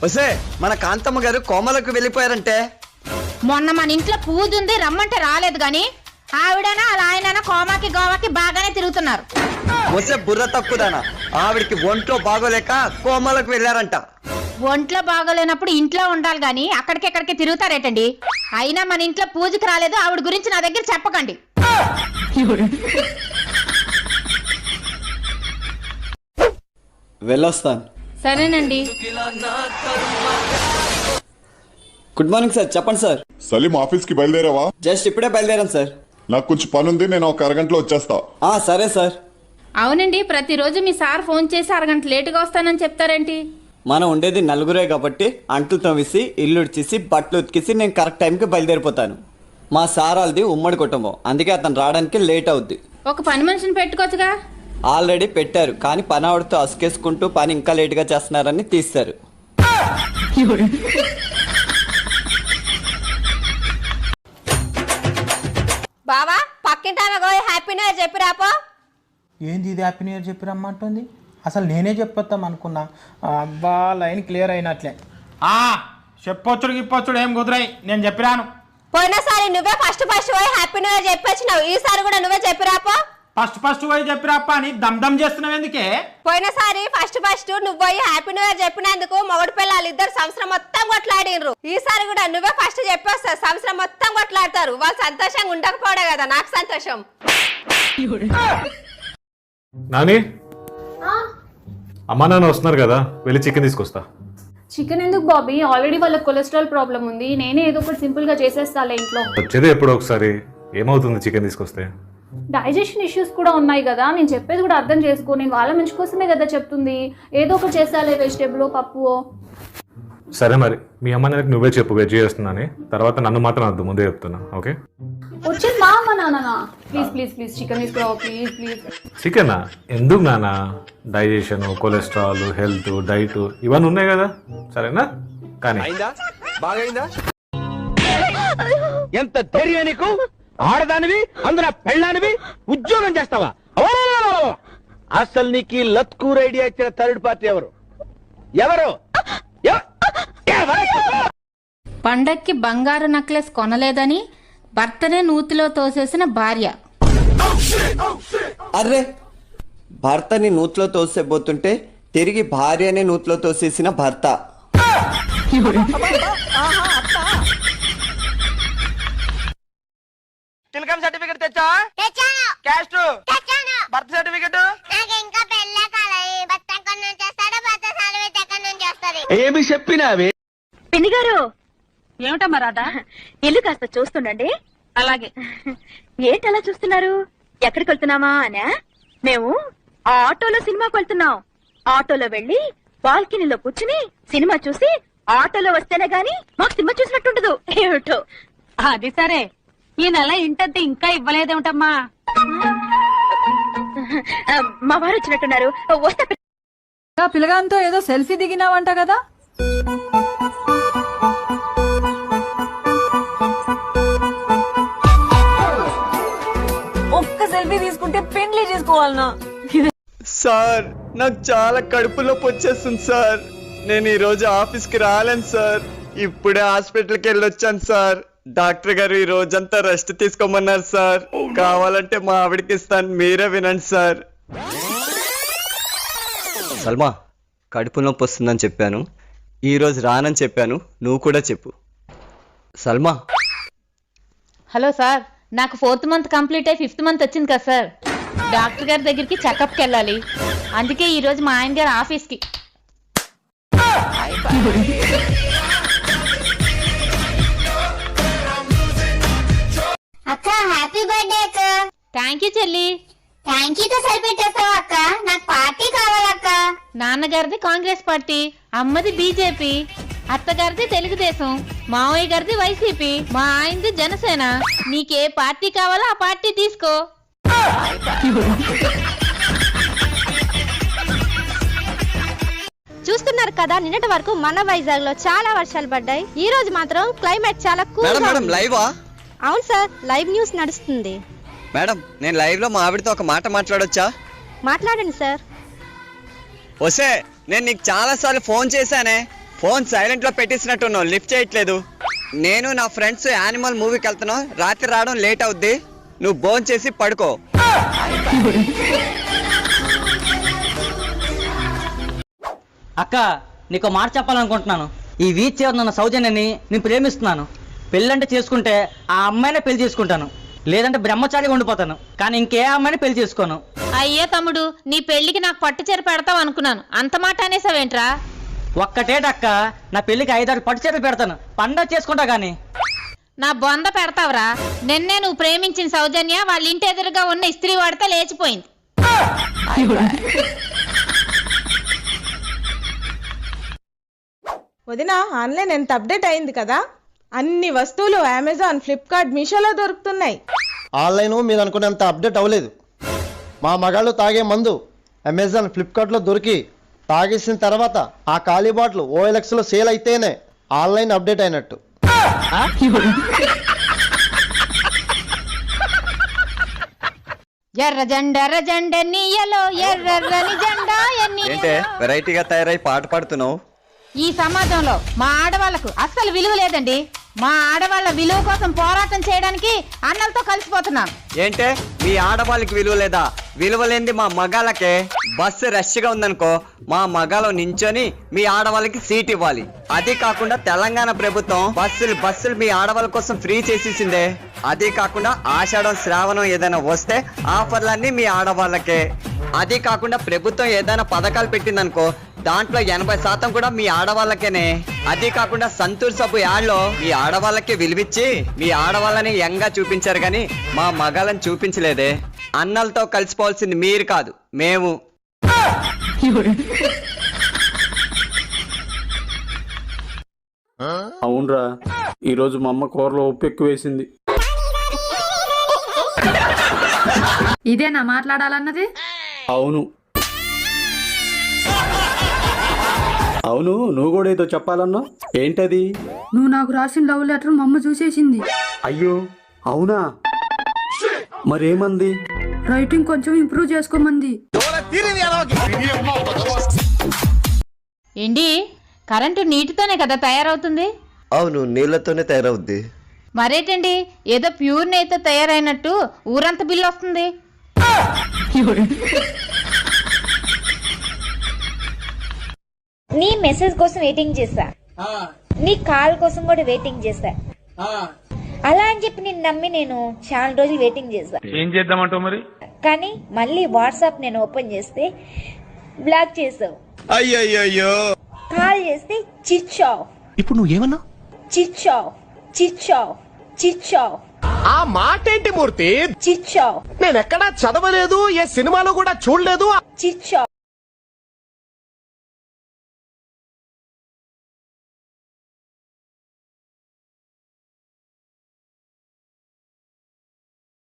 వసే మన కాంతమ్మ గారు కోమలకు వెళ్ళిపోయారంటే. మొన్న మన ఇంట్లో పూజ ఉంది రమ్మంటే రాలేదు గాని ఆవిడనా అలా ఆయననా కోమాకి గోవాకి బాగానే తిరుగుతున్నారు. వసే బుర్ర తక్కుదానా, ఆవిడికి ఒంట్లో బాగోలేక కోమలకు వెళ్ళారంట. ఒంట్లో బాగోలేనప్పుడు ఇంట్లో ఉండాలి గాని అక్కడికెక్కడికి తిరుగుతారేటండి. అయినా మన ఇంట్లో పూజకి రాలేదు, ఆవిడ గురించి నా దగ్గర చెప్పకండి. వెళ్ళొస్తాను. సరేనండి. Good morning sir. చెప్పండి సార్. సలీం ఆఫీస్ కి బయలుదేరావా? జస్ట్ ఇప్పుడే బయలుదేరాను సార్. నాకు కొంచెం పని ఉంది, నేను ఒక అరగంటలో వచ్చేస్తా. సరే సార్. అవునండి, ప్రతిరోజు మీ సార్ ఫోన్ చేసి అరగంట లేటుగా వస్తానని చెప్తారేంటి? మనం ఉండేది నలుగురే కాబట్టి అంట్లు తవ్వేసి ఇల్లు ఉడిచేసి బట్టలు ఉతికేసి నేను కరెక్ట్ టైంకి బయలుదేరిపోతాను. మా సార్ వాళ్ళది ఉమ్మడి కుటుంబం, అందుకే అతను రావడానికి లేట్ అవుద్ది. ఒక పని మనిషిని పెట్టుకోవచ్చుగా. ఆల్రెడీ పెట్టారు, కానీ పని ఆవిడతో అసుకేసుకుంటూ పని ఇంకా లేట్గా చేస్తున్నారని తీస్తారు. బావా పక్కింటి హ్యాపీ న్యూ ఇయర్ చెప్పి రాపో. ఏంది ఇది హ్యాపీ న్యూ ఇయర్ చెప్పి రమ్మంటుంది? అసలు నేనే చెప్పొద్దాం అనుకున్నా. అబ్బా లైన్ క్లియర్ అయినట్లే. చెప్పొచ్చుడు గిప్పొచ్చుడు ఏం కుదిరాయి, నేను చెప్పిరాను. పోయినసారి నువ్వే ఫస్ట్ పోయి హ్యాపీ న్యూ ఇయర్ చెప్పొచ్చినావు, ఈసారి కూడా నువ్వే చెప్పి రాపో. ఫస్ట్ పోయి చెప్పిరాప్ప అని దమ్ చేస్తున్నావు ఎందుకే? పోయినసారి ఫస్ట్ నువ్వు పోయి హ్యాపీ న్యూ ఇయర్ చెప్పినందుకు మొగడు పిల్లలు ఇద్దరు సంవత్సరం మొత్తం కొట్లాడినరు. ఈసారి కూడా నువ్వే ఫస్ట్ చెప్పేస్తారు, సంవత్సరం మొత్తం కొట్లాడతారు. వాళ్ళు సంతోషంగా ఉండకపోవడే కదా నాకు సంతోషం. నాని, అమ్మా నాన్న వస్తున్నారు కదా, వెళ్ళి చికెన్ తీసుకొస్తా. చికెన్ ఎందుకు బాబీ? ఆల్రెడీ వాళ్ళకి కొలెస్ట్రాల్ ప్రాబ్లం ఉంది. నేనే ఏదో ఒకటి సింపుల్ గా చేసేస్తాలే ఇంట్లో. వచ్చేదే ఎప్పుడో ఒకసారి, ఏమవుతుంది చికెన్ తీసుకొస్తే? డైజెషన్ ఇష్యూస్ కూడా ఉన్నాయి కదా, నేను చెప్పేది కూడా అర్థం చేసుకో. నేను వాళ్ళ మంచి కోసమే కదా చెప్తుంది. ఏదో ఒకటి చేస్తాలే, వెజిటేబుల్ పప్పు. సరే మరి, మీ అమ్మ నాన్నకి నువ్వే చెప్పు వెజ్ చేస్తున్నాని, తర్వాత నన్ను మాత్రం వద్దు, ముందే చెప్తున్నా. ఓకే? వచ్చింది మా అమ్మ నాన్న. ప్లీజ్ చికెన్ తీసుకురావు ప్లీజ్. చికెనా? ఎందుకు నాన్న? డైజెషన్, కొలెస్ట్రాల్, హెల్త్, డైట్ ఇవన్నీ ఉన్నాయి కదా, సరేనా? కానీ ఎంత ధైర్యం నీకు? ఆడదానివి, అందులో పెళ్ళానివి, ఉద్యోగం చేస్తావా? అసలు నీకు లత్కూర్ ఐడియా ఇచ్చిన థర్డ్ పార్టీ ఎవరు? పండక్కి బంగారు నెక్లెస్ కొనలేదని భర్తనే నూతిలో తోసేసిన భార్య. అర్రే, భర్తని నూతిలో తోసేపోతుంటే తిరిగి భార్యని నూతిలో తోసేసిన భర్త. ఇన్కమ్ సర్టిఫికెట్ తెచ్చా? క్యాస్ట్? Birth certificate? ఏమి చెప్పినావే? పిన్ని గారు ఏమిటమ్మా రాధా, ఇల్లు కాస్త చూస్తుండండి. అలాగే. ఏంటలా చూస్తున్నారు? ఎక్కడికి వెళ్తున్నామా అనా? మేము ఆ ఆటోలో సినిమాకి వెళ్తున్నాం. ఆటోలో వెళ్లి బాల్కనీలో కూర్చుని సినిమా చూసి ఆటోలో వస్తేనే గాని మాకు సినిమా చూసినట్టుండదు. ఏమిటో. అది సరే, ఈ నెల ఇంటద్ది ఇంకా ఇవ్వలేదేమిటమ్మా? మా వారు వచ్చినట్టున్నారు, వస్తా. పిల్లగాంతో ఏదో సెల్ఫీ దిగినావంట కదా? ఒక్క సెల్ఫీ తీసుకుంటే పెండ్లి చేసుకోవాలనా? సార్, నాకు చాలా కడుపు నొప్పి వచ్చేస్తుంది సార్. నేను ఈ రోజు ఆఫీస్కి రాలేను సార్. ఇప్పుడే హాస్పిటల్కి వెళ్ళొచ్చాను సార్. డాక్టర్ గారు ఈ రోజంతా రెస్ట్ తీసుకోమన్నారు సార్. కావాలంటే మా ఆవిడకి ఇస్తాను, మీరే వినండి సార్. సల్మా, కడుపు నొప్పి వస్తుందని చెప్పాను, ఈ రోజు రానని చెప్పాను, నువ్వు కూడా చెప్పు. సల్మా. హలో సార్, నాకు 4th మంత్ కంప్లీట్ అయ్యి 5th మంత్ వచ్చింది కదా సార్. డాక్టర్ గారి దగ్గరికి చెకప్కి వెళ్ళాలి, అందుకే ఈ రోజు మా ఆయన గారు ఆఫీస్కి. అక్క హ్యాపీ బర్త్డే అక్క. థ్యాంక్ యూ చెల్లి. థ్యాంక్ యూతో సరిపెట్టేస్తావు అక్క, నాకు పార్టీ కావాలక్క. నాన్నగారిది కాంగ్రెస్ పార్టీ, అమ్మది బీజేపీ, అత్తగారిది తెలుగుదేశం, మావయ్య గారిది వైసీపీ, మా ఆయనది జనసేన. నీకే పార్టీ కావాలో ఆ పార్టీ తీసుకో. చూస్తున్నారు కదా, నిన్నటి వరకు మన వైజాగ్ లో చాలా వర్షాలు పడ్డాయి. ఈ రోజు మాత్రం క్లైమేట్ చాలా కూల్ గా ఉంది. లైవా? అవును సార్, లైవ్ న్యూస్ నడుస్తుంది. మేడం, నేను లైవ్ లో మా ఆవిడతో ఒక మాట మాట్లాడొచ్చా? మాట్లాడండి సార్. వసే, నేను నీకు చాలా సార్లు ఫోన్ చేశానే, ఫోన్ సైలెంట్ లో పెట్టేసినట్టున్నావు, లిఫ్ట్ చేయట్లేదు. నేను నా ఫ్రెండ్స్ యానిమల్ మూవీకి వెళ్తున్నావు, రాత్రి రావడం లేట్ అవుద్ది, నువ్వు భోన్ చేసి పడుకో. అక్క నీకు మాట చెప్పాలనుకుంటున్నాను. ఈ వీచ్ నన్ను సౌజన్యని నేను ప్రేమిస్తున్నాను. పెళ్ళంటే చేసుకుంటే ఆ అమ్మాయినే పెళ్లి చేసుకుంటాను, లేదంటే బ్రహ్మచారిగా ఉండిపోతాను. కానీ ఇంకే అమ్మాయిని పెళ్లి చేసుకోను. అయ్యో తమ్ముడు, నీ పెళ్లికి నాకు పట్టు చీర పెడతావు అనుకున్నాను, అంత మాట అనేసావేంట్రా? ఒక్కటేటక్క, నా పెళ్లికి 5-6 పట్టు చీరలు పెడతాను, పండగ చేసుకుంటా గానీ. నా బొంద పెడతావురా? నిన్నే నువ్వు ప్రేమించిన సౌజన్య వాళ్ళ ఇంటి ఎదురుగా ఉన్న ఇస్త్రీ వాడితే లేచిపోయింది. వదిన, ఆన్లైన్ ఎంత అప్డేట్ అయింది కదా, అన్ని వస్తువులు అమెజాన్, ఫ్లిప్కార్ట్, మీషోలో దొరుకుతున్నాయి. ఆన్లైన్ మీరు అనుకునేంత అప్డేట్ అవ్వలేదు. మా మగాళ్ళు తాగే మందు అమెజాన్, ఫ్లిప్కార్ట్లో దొరికి తాగేసిన తర్వాత ఆ ఖాళీ బాటిల్ OLXలో సేల్ అయితేనే ఆన్లైన్ అప్డేట్ అయినట్టు. ఎర్ర జెండ నీయలో ఎర్రని జెండా ఏంటే వెరైటీగా తయారై పాట పాడుతున్నావు? ఈ సమాజంలో మా ఆడవాళ్లకు అస్సలు విలువ లేదండి. మా ఆడవాళ్ళ విలువ కోసం పోరాటం చేయడానికి అన్నలతో కలిసిపోతున్నాం. ఏంటే మీ ఆడవాళ్ళకి విలువ లేదా? విలువ లేనిది మా మగాళ్ళకే. బస్సు రష్ గా ఉందనుకో, మా మగాలో నించొని మీ ఆడవాళ్ళకి సీట్ ఇవ్వాలి. అది కాకుండా తెలంగాణ ప్రభుత్వం బస్సులు మీ ఆడవాళ్ళ కోసం ఫ్రీ చేసేసిందే. అది కాకుండా ఆషాఢం, శ్రావణం ఏదైనా వస్తే ఆఫర్లన్నీ మీ ఆడవాళ్ళకే. అది కాకుండా ప్రభుత్వం ఏదైనా పథకాలు పెట్టిందనుకో, దాంట్లో 80% కూడా మీ ఆడవాళ్ళకేనే. అది కాకుండా సంతూర్ సబ్బు యాడ్లో మీ ఆడవాళ్ళకే విలువిచ్చి మీ ఆడవాళ్ళని యంగా చూపించారు కానీ మా మగాళ్ళని చూపించలేదే. అన్నలతో కలిసిపోవాల్సింది మీరు కాదు, మేము. అవునరా, ఈరోజు మా అమ్మ కూరలో ఉప్పు ఎక్కువ వేసింది. ఇదేనా మాట్లాడాలన్నది? అవును అవును, నువ్వు కూడా ఏదో చెప్పాలన్నా, ఏంటది? నువ్వు నాకు రాసిన లవ్ లెటర్ మా అమ్మ చూసేసింది. అయ్యో అవునా? మరేమంది? రైటింగ్ కొంచెం ఇంప్రూవ్ చేసుకోమంది. ఏంటి, కరెంటు నీటితోనే కదా తయారవుతుంది? అవును, నీళ్లతోనే తయారవుద్ది. మరేటండి, ఏదో ప్యూర్ నెయ్యితో తయారైనట్టు ఊరంత బిల్లు వస్తుంది. నీ మెసేజ్ కోసం వెయిటింగ్ చేస్తా, నీ కాల్ కోసం కూడా వెయిటింగ్ చేస్తా. అలా అని చెప్పి నేను నమ్మి నేను చాలా రోజులు వెయిటింగ్ చేస్తా. ఏం చేద్దామంటావు మరి? కానీ మళ్ళీ వాట్సాప్ నేను ఓపెన్ చేస్తే బ్లాక్ చేసావు. అయ్యయ్యో, కాల్ చేస్తే చిచ్ ఆఫ్. ఇప్పుడు నువ్వేమన్నా? చిచ్ ఆఫ్, చిచ్ ఆఫ్, చిచ్ ఆఫ్. ఆ మాట ఏంటి మూర్తి? చిచ్ ఆఫ్, నేను ఎక్కడా చదవలేదు, ఏ సినిమాలో కూడా చూడలేదు. చిచ్ ఆఫ్.